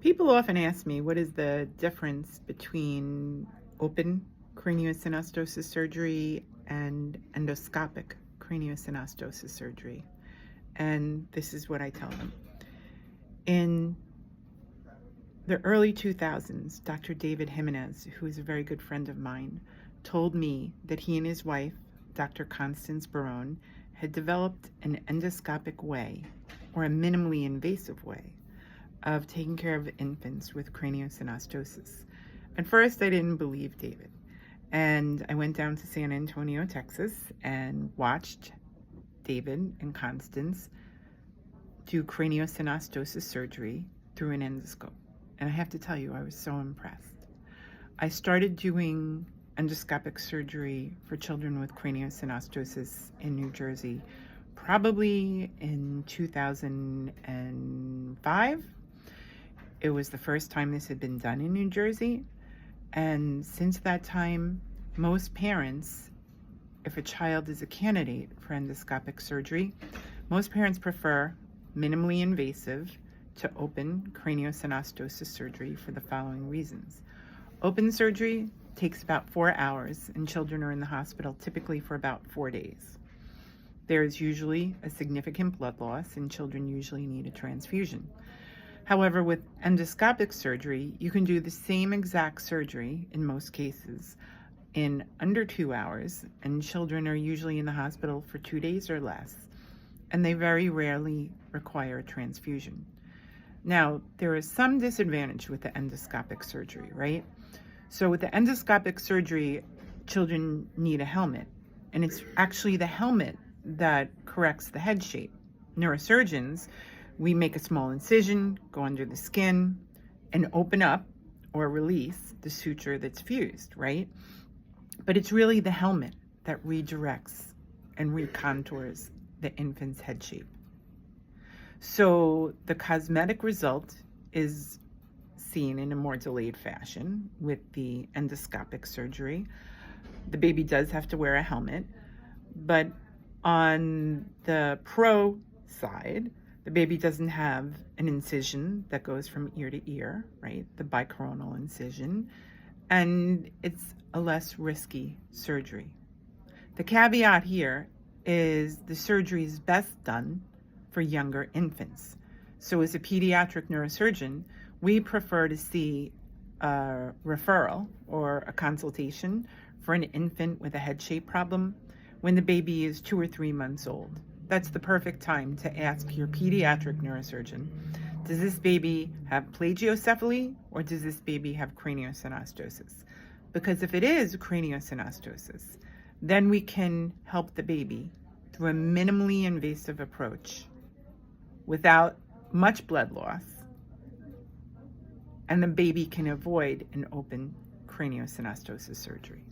People often ask me what is the difference between open craniosynostosis surgery and endoscopic craniosynostosis surgery. And this is what I tell them. In the early 2000s, Dr. David Jimenez, who is a very good friend of mine, told me that he and his wife, Dr. Constance Barone, had developed an endoscopic way, or a minimally invasive way, of taking care of infants with craniosynostosis. At first, I didn't believe David. And I went down to San Antonio, Texas, and watched David and Constance do craniosynostosis surgery through an endoscope. And I have to tell you, I was so impressed. I started doing endoscopic surgery for children with craniosynostosis in New Jersey probably in 2005. It was the first time this had been done in New Jersey. And since that time, most parents, if a child is a candidate for endoscopic surgery, most parents prefer minimally invasive to open craniosynostosis surgery for the following reasons. Open surgery takes about 4 hours, and children are in the hospital typically for about 4 days. There is usually a significant blood loss, and children usually need a transfusion. However, with endoscopic surgery, you can do the same exact surgery in most cases in under 2 hours, and children are usually in the hospital for 2 days or less, and they very rarely require a transfusion. Now, there is some disadvantage with the endoscopic surgery, right? So with the endoscopic surgery, children need a helmet, and it's actually the helmet that corrects the head shape. Neurosurgeons, we make a small incision, go under the skin, and open up or release the suture that's fused, right? But it's really the helmet that redirects and recontours the infant's head shape. So the cosmetic result is seen in a more delayed fashion with the endoscopic surgery. The baby does have to wear a helmet, but on the pro side, the baby doesn't have an incision that goes from ear to ear, right? The bicoronal incision, and it's a less risky surgery. The caveat here is the surgery is best done for younger infants. So as a pediatric neurosurgeon, we prefer to see a referral or a consultation for an infant with a head shape problem when the baby is 2 or 3 months old. That's the perfect time to ask your pediatric neurosurgeon, does this baby have plagiocephaly or does this baby have craniosynostosis? Because if it is craniosynostosis, then we can help the baby through a minimally invasive approach without much blood loss, and the baby can avoid an open craniosynostosis surgery.